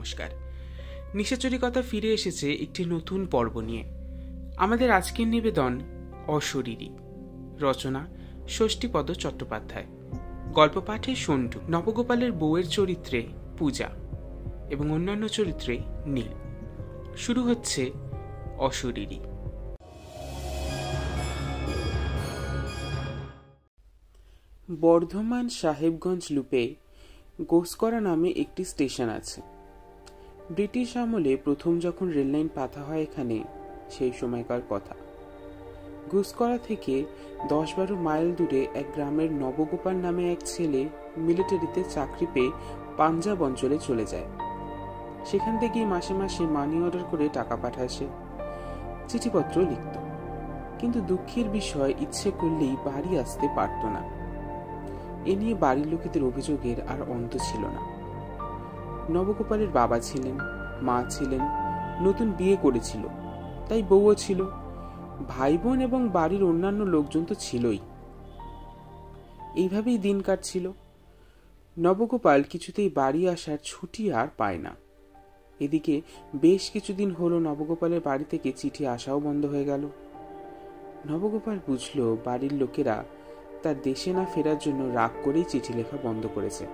নমস্কার। নিশাচরি কথা ফিরে এসেছে একটি নতুন পর্ব নিয়ে। আমাদের আজকের নিবেদন অশরীরী। রচনা ষষ্ঠীপদ চট্টোপাধ্যায়। গল্প পাঠে সন্টু। নবগোপালের বউয়ের চরিত্রে পূজা এবং অন্যান্য চরিত্রে নীল। শুরু হচ্ছে অশরীরী। বর্ধমান সাহেবগঞ্জ লুপে গোসকরা নামে একটি স্টেশন আছে। ব্রিটিশ আমলে প্রথম যখন রেললাইন পাতা হয় এখানে, সেই সময়কার কথা। গোসকরা থেকে 10-12 মাইল দূরে এক গ্রামের নবগোপাল নামে এক ছেলে মিলিটারিতে চাকরি পেয়ে পাঞ্জাব অঞ্চলে চলে যায়। সেখান থেকেই মাসে মাসে মানি অর্ডার করে টাকা পাঠায় সে, চিঠিপত্র লিখত। কিন্তু দুঃখের বিষয়, ইচ্ছে করলেই বাড়ি আসতে পারত না। এ নিয়ে বাড়ির লোকেদের অভিযোগের আর অন্ত ছিল না। নবগোপালের বাবা ছিলেন, মা ছিলেন, নতুন বিয়ে করেছিল, তাই বউও ছিল, ভাই বোন এবং বাড়ির অন্যান্য লোকজন তো ছিলই। এইভাবেই দিন কাটছিল। নবগোপাল কিছুতেই বাড়ি আসার ছুটি আর পায় না। এদিকে বেশ কিছুদিন হলো নবগোপালের বাড়ি থেকে চিঠি আসাও বন্ধ হয়ে গেল। নবগোপাল বুঝল বাড়ির লোকেরা তার দেশে না ফেরার জন্য রাগ করেই চিঠি লেখা বন্ধ করেছে।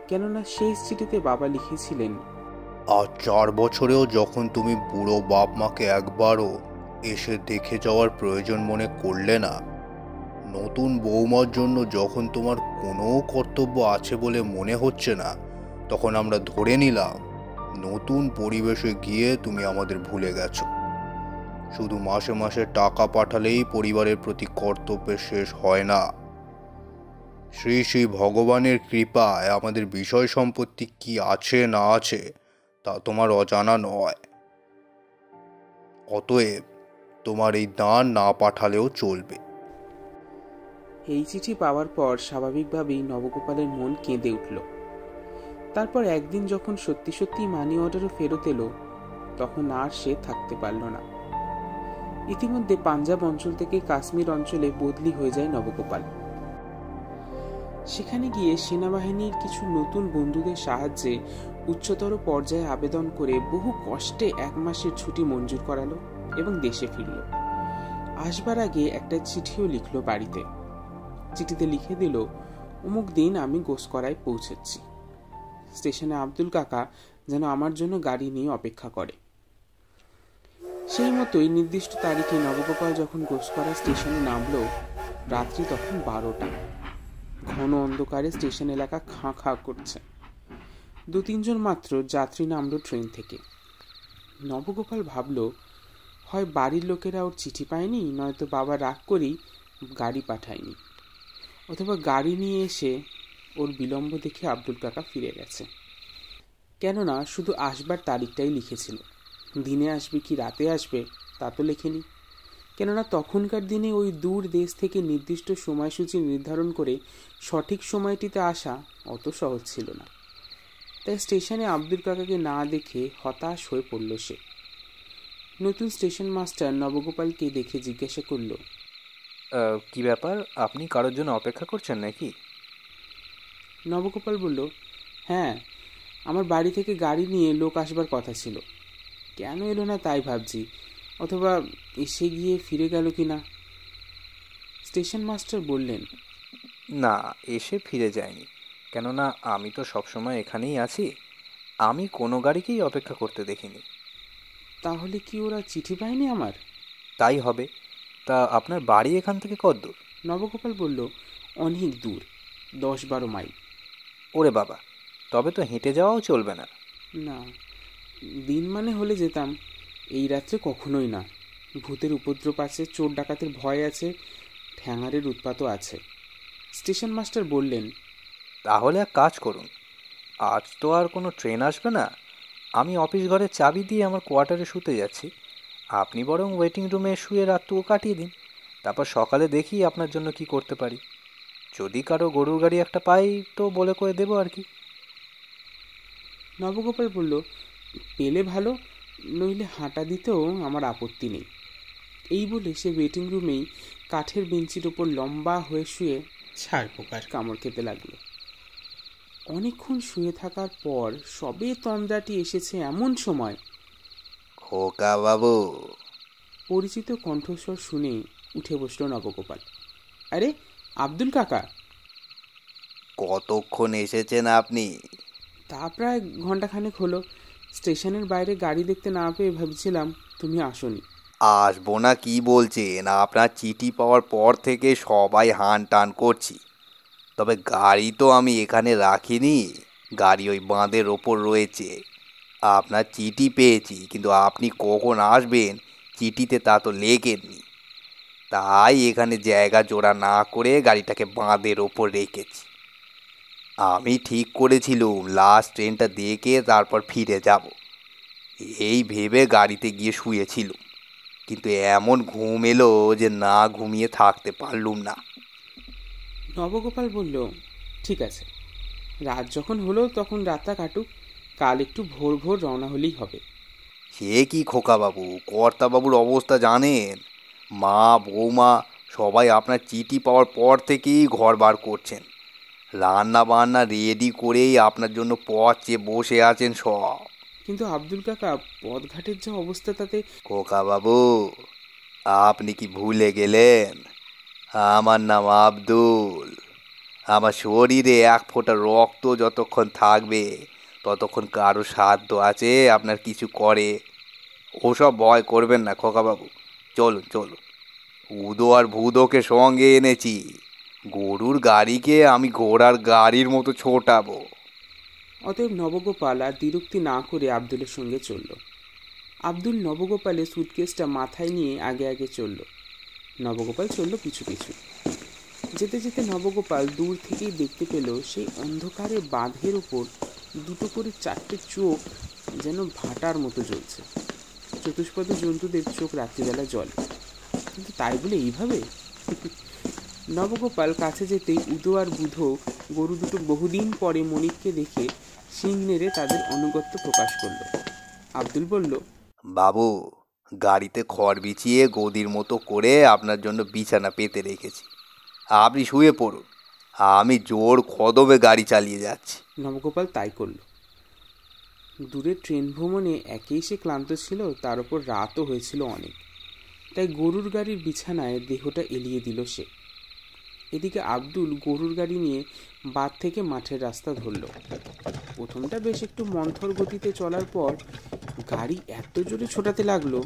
কেননা শেষ চিঠিতে বাবা লিখেছিলেন, আজ 4 বছরেও যখন তুমি বুড়ো বাপ মাকে একবারও এসে দেখে যাওয়ার প্রয়োজন মনে করলে না, নতুন বৌমার জন্য যখন তোমার কোনো কর্তব্য আছে বলে মনে হচ্ছে না, তখন আমরা ধরে নিলাম নতুন পরিবেশে গিয়ে তুমি আমাদের ভুলে গেছো। শুধু মাসে মাসে টাকা পাঠালেই পরিবারের প্রতি কর্তব্যের শেষ হয় না। শ্রী শ্রী ভগবানের কৃপায় আমাদের বিষয় সম্পত্তি কি আছে না আছে তা তোমার অজানা নয়। অতএব তোমার এই দান না পাঠালেও চলবে। এই চিঠি পাওয়ার পর স্বাভাবিকভাবেই নবগোপালের মন কেঁদে উঠল। তারপর একদিন যখন সত্যি সত্যি মানি অর্ডারও ফেরত এলো, তখন আর সে থাকতে পারল না। ইতিমধ্যে পাঞ্জাব অঞ্চল থেকে কাশ্মীর অঞ্চলে বদলি হয়ে যায় নবগোপাল। সেখানে গিয়ে সেনাবাহিনীর কিছু নতুন বন্ধুদের সাহায্যে উচ্চতর পর্যায়ে আবেদন করে বহু কষ্টে 1 মাসের ছুটি মঞ্জুর করালো এবং দেশে ফিরল। আসবার আগে একটা চিঠিও লিখলো বাড়িতে। চিঠিতে লিখে দিল, অমুক দিন আমি গোসকরায় পৌঁছেছি। স্টেশনে আব্দুল কাকা যেন আমার জন্য গাড়ি নিয়ে অপেক্ষা করে। সেই মতোই নির্দিষ্ট তারিখে নবগোপাল যখন গোসকরা স্টেশনে নামলো, রাত্রি তখন 12টা। ঘন অন্ধকারে স্টেশন এলাকা খাঁ খাঁ করছে। 2-3 জন মাত্র যাত্রী নামলো ট্রেন থেকে। নবগোপাল ভাবল, হয় বাড়ির লোকেরা ওর চিঠি পায়নি, নয়তো বাবা রাগ করেই গাড়ি পাঠায়নি, অথবা গাড়ি নিয়ে এসে ওর বিলম্ব দেখে আব্দুল কাকা ফিরে গেছে। কেননা শুধু আসবার তারিখটাই লিখেছিল, দিনে আসবে কি রাতে আসবে তা তো লেখেনি। কেননা তখনকার দিনে ওই দূর দেশ থেকে নির্দিষ্ট সময়সূচি নির্ধারণ করে সঠিক সময়টিতে আসা অত সহজ ছিল না। তাই স্টেশনে আব্দুল কাকাকে না দেখে হতাশ হয়ে পড়ল সে। নতুন স্টেশন মাস্টার নবগোপালকে দেখে জিজ্ঞাসা করল, কি ব্যাপার, আপনি কারোর জন্য অপেক্ষা করছেন নাকি? নবগোপাল বলল, হ্যাঁ, আমার বাড়ি থেকে গাড়ি নিয়ে লোক আসবার কথা ছিল, কেন এলো না তাই ভাবছি, অথবা এসে গিয়ে ফিরে গেল কিনা। স্টেশন মাস্টার বললেন, না, এসে ফিরে যায়নি। কেননা আমি তো সবসময় এখানেই আছি, আমি কোনো গাড়িকেই অপেক্ষা করতে দেখিনি। তাহলে কি ওরা চিঠি পায়নি আমার? তাই হবে। তা আপনার বাড়ি এখান থেকে কত দূর? নবগোপাল বলল, অনেক দূর, 10-12 মাইল। ওরে বাবা, তবে তো হেঁটে যাওয়াও চলবে না। না, দিন মানে হলে যেতাম, এই রাত্রে কখনোই না। ভূতের উপদ্রব আছে, চোর ডাকাতের ভয় আছে, ঠ্যাঙারের উৎপাতও আছে। স্টেশন মাস্টার বললেন, তাহলে এক কাজ করুন, আজ তো আর কোনো ট্রেন আসবে না, আমি অফিস ঘরে চাবি দিয়ে আমার কোয়ার্টারে শুতে যাচ্ছি। আপনি বরং ওয়েটিং রুমে শুয়ে রাতটুকু কাটিয়ে দিন, তারপর সকালে দেখি আপনার জন্য কি করতে পারি। যদি কারো গরুর গাড়ি একটা পাই তো বলে করে দেবো আর কি। নবগোপাল বলল, পেলে ভালো, নইলে হাঁটা দিতেও আমার আপত্তি নেই। এই বলে সে ওয়েটিং রুমেই কাঠের বেঞ্চির ওপর লম্বা হয়ে শুয়ে ছাড় পোকার কামড় খেতে লাগলো। অনেকক্ষণ শুয়ে থাকার পর সবে তন্দ্রাটি এসেছে এমন সময় খোকা বাবু। পরিচিত কণ্ঠস্বর শুনে উঠে বসল নবগোপাল। আরে আব্দুল কাকা! কতক্ষণ এসেছেন আপনি? তা প্রায় ঘন্টাখানেক হলো। স্টেশনের বাইরে গাড়ি দেখতে না পেয়ে ভাবছিলাম তুমি আসোনি। আসবো না কি বলছেন? আপনার চিঠি পাওয়ার পর থেকে সবাই হান টান করছি। তবে গাড়ি তো আমি এখানে রাখিনি, গাড়ি ওই বাঁধের ওপর রয়েছে। আপনার চিঠি পেয়েছি, কিন্তু আপনি কখন আসবেন চিঠিতে তা তো লেখেননি। তাই এখানে জায়গা জোড়া না করে গাড়িটাকে বাঁধের ওপর রেখেছি। আমি ঠিক করেছিলুম লাস্ট ট্রেনটা দেখে তারপর ফিরে যাব, এই ভেবে গাড়িতে গিয়ে শুয়েছিলুম। কিন্তু এমন ঘুম এলো যে না ঘুমিয়ে থাকতে পারলুম না। নবগোপাল বলল, ঠিক আছে, রাত যখন হলো তখন রাতটা কাটুক, কাল একটু ভোর ভোর রওনা হলেই হবে। সে কি খোকাবাবু, কর্তাবাবুর অবস্থা জানেন? মা বৌমা সবাই আপনার চিঠি পাওয়ার পর থেকেই ঘর বার করছেন, রান্না বান্না রেডি করেই আপনার জন্য পথ চেয়ে বসে আছেন সব। কিন্তু আব্দুল কাকা, পথঘাটের যে অবস্থা তাতে। খোকাবাবু, আপনি কি ভুলে গেলেন? আমার নাম আব্দুল। আমার শরীরে এক ফোঁটা রক্ত যতক্ষণ থাকবে ততক্ষণ কারো সাধ্য আছে আপনার কিছু করে। ওসব ভয় করবেন না খোকাবাবু, চলুন চলুন। উদো আর ভুদোকে সঙ্গে এনেছি, গরুর গাড়িকে আমি ঘোড়ার গাড়ির মতো ছোটাবো। অতএব নবগোপাল আর দ্বিরুক্তি না করে আব্দুলের সঙ্গে চলল। আব্দুল নবগোপালের সুটকেসটা মাথায় নিয়ে আগে আগে চলল, নবগোপাল চলল পিছু পিছু। যেতে যেতে নবগোপাল দূর থেকেই দেখতে পেল সেই অন্ধকারে বাঁধের ওপর দুটো করে চারটে চোখ যেন ভাটার মতো জ্বলছে। চতুষ্পদ জন্তুদের চোখ রাত্রিবেলা জলে, কিন্তু তাই বলে এইভাবে? নবগোপাল কাছে যেতেই উদো আর বুধো গরু দুটো বহুদিন পরে মনিককে দেখে শিং নেড়ে তাদের আনুগত্য প্রকাশ করল। আব্দুল বলল, বাবু, গাড়িতে খড় বিছিয়ে গদির মতো করে আপনার জন্য বিছানা পেতে রেখেছি, আপনি শুয়ে পড়ুন, আমি জোর কদমে গাড়ি চালিয়ে যাচ্ছি। নবগোপাল তাই করল। দূরের ট্রেন ভ্রমণে একেই সে ক্লান্ত ছিল, তার উপর রাতও হয়েছিল অনেক, তাই গরুর গাড়ির বিছানায় দেহটা এলিয়ে দিল সে। এদিকে আব্দুল গরুর গাড়ি নিয়ে বাঁধ থেকে মাঠের রাস্তা ধরল। প্রথমটা বেশ একটু মন্থর গতিতে চলার পর গাড়ি এত জোরে ছোটাতে লাগলো,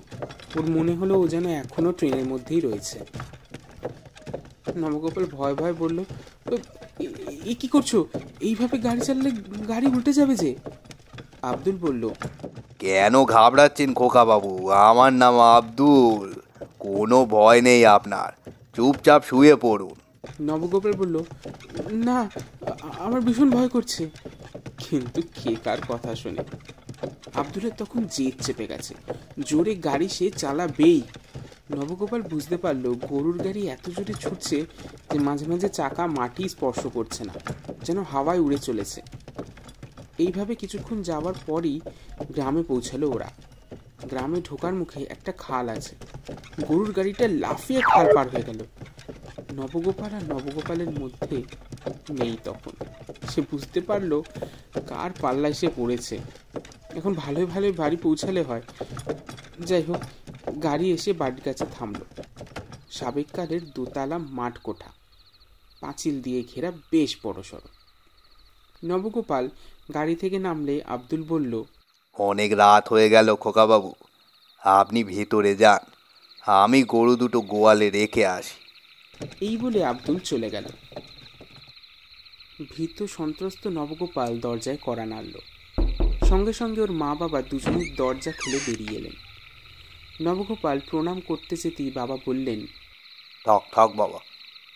ওর মনে হলো ও যেন এখনো ট্রেনের মধ্যেই রয়েছে। নবগোপাল ভয় ভয় বলল, এ কি করছো? এইভাবে গাড়ি চালালে গাড়ি উল্টে যাবে যে। আব্দুল বলল, কেন ঘাবড়াচ্ছেন খোকা বাবু? আমার নাম আব্দুল, কোনো ভয় নেই আপনার, চুপচাপ শুয়ে পড়ুন। নবগোপাল বলল, না, আমার ভীষণ ভয় করছে। কিন্তু কে কার কথা শোনে? আব্দুলের তখন জেদ চেপে গেছে, জোরে গাড়ি সে চালাবেই। নবগোপাল বুঝতে পারল গরুর গাড়ি এত জোরে ছুটছে যে মাঝে মাঝে চাকা মাটি স্পর্শ করছে না, যেন হাওয়ায় উড়ে চলেছে। এইভাবে কিছুক্ষণ যাওয়ার পরই গ্রামে পৌঁছালো ওরা। গ্রামে ঢোকার মুখে একটা খাল আছে, গরুর গাড়িটা লাফিয়ে খাল পার হয়ে গেল। নবগোপাল আর নবগোপালের মধ্যে নেই তখন। সে বুঝতে পারলো কার পাল্লায় সে পড়েছে। এখন ভালোই ভালোই বাড়ি পৌঁছালে হয়। যাই হোক, গাড়ি এসে বাড়ির কাছে থামলো। সাবেককালের দোতলা মাঠ কোঠা, পাঁচিল দিয়ে ঘেরা, বেশ বড়সড়। নবগোপাল গাড়ি থেকে নামলে আব্দুল বলল, অনেক রাত হয়ে গেল খোকাবাবু, আপনি ভেতরে যান, আমি গরু দুটো গোয়ালে রেখে আসি। এই বলে আব্দুল চলে গেল। ভীত সন্ত্রস্ত নবগোপাল দরজায় কড়া নাড়ল। সঙ্গে সঙ্গে ওর মা বাবা দুজনেই দরজা খুলে বেরিয়ে এলেন। নবগোপাল প্রণাম করতে যেতেই বাবা বললেন, থাক থাক বাবা,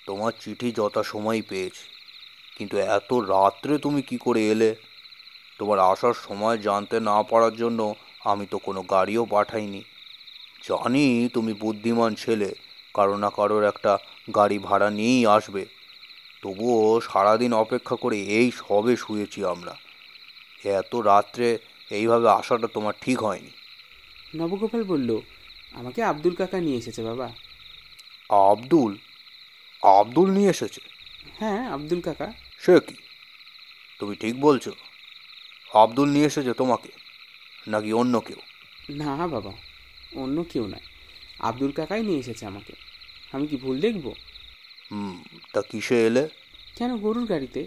তোমার চিঠি যথাসময় পেয়েছি, কিন্তু এত রাত্রে তুমি কি করে এলে? তোমার আসার সময় জানতে না পারার জন্য আমি তো কোনো গাড়িও পাঠাইনি। জানি তুমি বুদ্ধিমান ছেলে, কারো না কারোর একটা গাড়ি ভাড়া নিয়েই আসবে। তবুও সারাদিন অপেক্ষা করে এই সবে শুয়েছি আমরা, এত রাত্রে এইভাবে আসাটা তোমার ঠিক হয়নি। নবগোপাল বলল, আমাকে আব্দুল কাকা নিয়ে এসেছে বাবা। আব্দুল? আব্দুল নিয়ে এসেছে? হ্যাঁ, আব্দুল কাকা। সে কি? তুমি ঠিক বলছো? আব্দুল নিয়ে এসেছে তোমাকে, নাকি অন্য কেউ? না বাবা, অন্য কেউ নয়, আব্দুল কাকাই নিয়ে এসেছে আমাকে। আমি কি ভুল দেখব? তা কিসে এলে? কেন, গরুর গাড়িতে,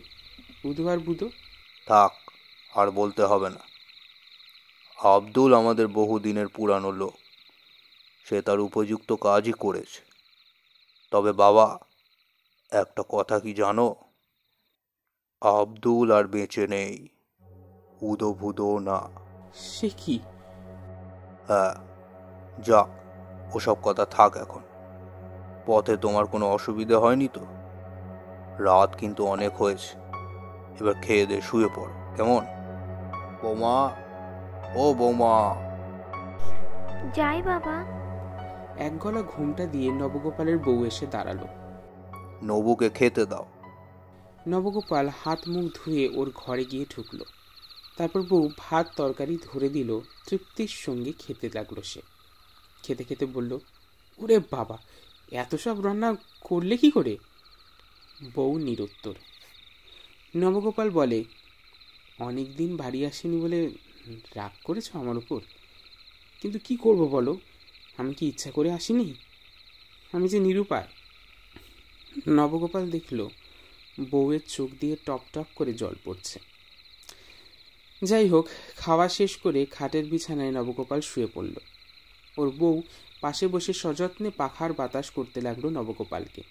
বুধবার বুধো। থাক, আর বলতে হবে না। আব্দুল আমাদের বহু দিনের পুরানো লোক, সে তার উপযুক্ত কাজই করেছে। তবে বাবা, একটা কথা কি জানো? আব্দুল আর বেঁচে নেই, উদো ভুদো না। সে কি? হ্যাঁ, যাক, ওসব কথা থাক এখন। পথে তোমার কোনো অসুবিধে হয়নি তো? রাত কিন্তু অনেক হয়েছে, এবার খেয়ে দে শুয়ে পড়ো, কেমন? বৌমা, ও বৌমা। যাই বাবা। এক গলা ঘুমটা দিয়ে নবগোপালের বউ এসে দাঁড়ালো। নবুকে খেতে দাও। নবগোপাল হাত মুখ ধুয়ে ওর ঘরে গিয়ে ঢুকলো। তারপর বউ ভাত তরকারি ধরে দিল, তৃপ্তির সঙ্গে খেতে লাগলো সে। খেতে খেতে বলল, ওরে বাবা, এত সব রান্না করলে কি করে? বউ নিরুত্তর। নবগোপাল বলে, অনেক দিন বাড়ি আসেনি বলে রাগ করেছ আমার উপর? কিন্তু কি করব বলো, আমি কি ইচ্ছা করে আসিনি? আমি যে নিরুপায়। নবগোপাল দেখল বউয়ের চোখ দিয়ে টপ টপ করে জল পড়ছে। যাই হোক, খাওয়া শেষ করে খাটের বিছানায় নবগোপাল শুয়ে পড়ল। ওর বউ পাশে বসে সযত্নে পাখার বাতাস করতে লাগলো নবগোপালকে।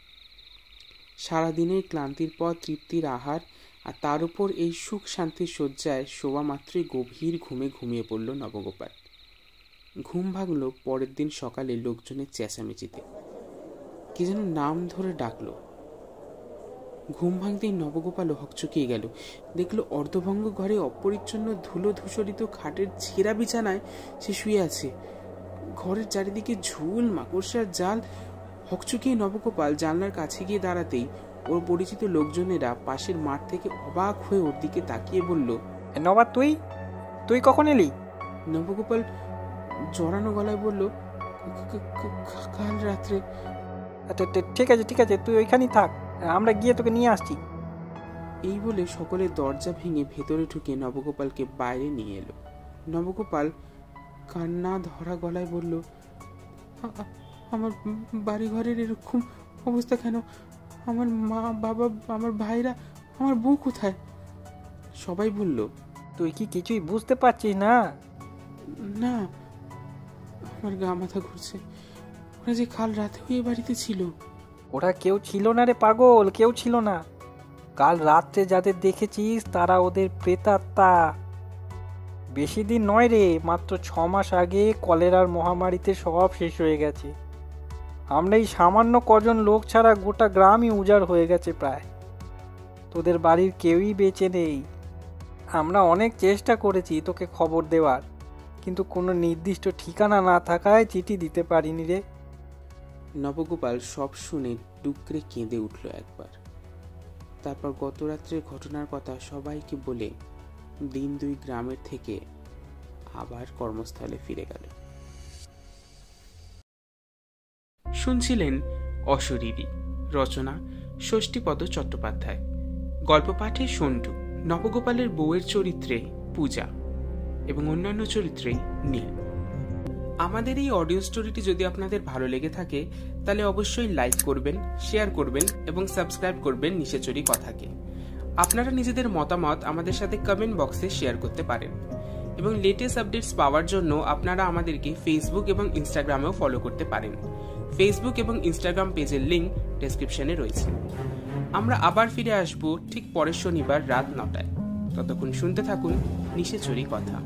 সারাদিনের ক্লান্তির পর তৃপ্তির আহার, আর তার উপর এই সুখ শান্তির শয্যায় শোয়া মাত্রই গভীর ঘুমে ঘুমিয়ে পড়ল নবগোপাল। ঘুম ভাঙল পরের দিন সকালে লোকজনের চেঁচামেচিতে। কি যেন নাম ধরে ডাকলো। ঘুম ভাঙতেই নবগোপালও হকচকিয়ে গেল। দেখলো অর্ধভঙ্গ ঘরে অপরিচ্ছন্ন ধুলো ধূসরিত খাটের ছেঁড়া বিছানায় সে শুয়ে আছে। ঘরের চারিদিকে ঝুল, মাকড়সার জাল। হকচকিয়ে নবগোপাল জানলার কাছে গিয়ে দাঁড়াতেই ওর পরিচিত লোকজনেরা পাশের মাঠ থেকে অবাক হয়ে ওর দিকে তাকিয়ে বলল, নবাব, তুই কখন এলি? নবগোপাল জড়ানো গলায় বলল, কাল রাত্রে। ঠিক আছে, তুই ওইখানেই থাক, আমরা গিয়ে তোকে নিয়ে আসছি। এই বলে সকলে দরজা ভেঙে ভেতরে ঢুকে নবগোপালকে বাইরে নিয়ে এলো। নবগোপাল কান্না ধরা গলায় বলল, আমার বাড়ি ঘরের এরকম অবস্থা কেন? আমার মা, বাবা, আমার ভাইরা, আমার বউ কোথায়? সবাই বলল, তুই কি কিছুই বুঝতে পারছিস না? না, আমার গা মাথা ঘুরছে। ওরা যে কাল রাতে ওই বাড়িতে ছিল। ওরা কেউ ছিল না রে পাগল, কেউ ছিল না। কাল রাত্রে যাদের দেখেছিস তারা ওদের প্রেতাত্মা। বেশি দিন নয় রে, মাত্র 6 মাস আগে কলেরার মহামারীতে সব শেষ হয়ে গেছে। আমরা এই সামান্য কজন লোক ছাড়া গোটা গ্রামই উজাড় হয়ে গেছে প্রায়। তোদের বাড়ির কেউই বেঁচে নেই। আমরা অনেক চেষ্টা করেছি তোকে খবর দেওয়ার, কিন্তু কোনো নির্দিষ্ট ঠিকানা না থাকায় চিঠি দিতে পারিনি রে। নবগোপাল সব শুনে ডুকরে কেঁদে উঠল একবার। তারপর গত রাত্রের ঘটনার কথা সবাইকে বলে দিন 2 গ্রামের থেকে আবার কর্মস্থলে ফিরে গেল। শুনছিলেন অশরীরী, রচনা ষষ্ঠীপদ চট্টোপাধ্যায়, গল্প পাঠে সন্টু, নবগোপালের বউয়ের চরিত্রে পূজা এবং অন্যান্য চরিত্রে নীল। আমাদের এই অডিও স্টোরিটি যদি আপনাদের ভালো লেগে থাকে তাহলে অবশ্যই লাইক করবেন, শেয়ার করবেন এবং সাবস্ক্রাইব করবেন নিশাচরি কথাকে। আপনারা নিজেদের মতামত আমাদের সাথে কমেন্ট বক্সে শেয়ার করতে পারেন এবং লেটেস্ট আপডেটস পাওয়ার জন্য আপনারা আমাদেরকে ফেসবুক এবং ইনস্টাগ্রামেও ফলো করতে পারেন। ফেসবুক এবং ইনস্টাগ্রাম পেজের লিঙ্ক ডেসক্রিপশনে রয়েছে। আমরা আবার ফিরে আসব ঠিক পরের শনিবার রাত 9টায়। ততক্ষণ শুনতে থাকুন নিশাচরি কথা।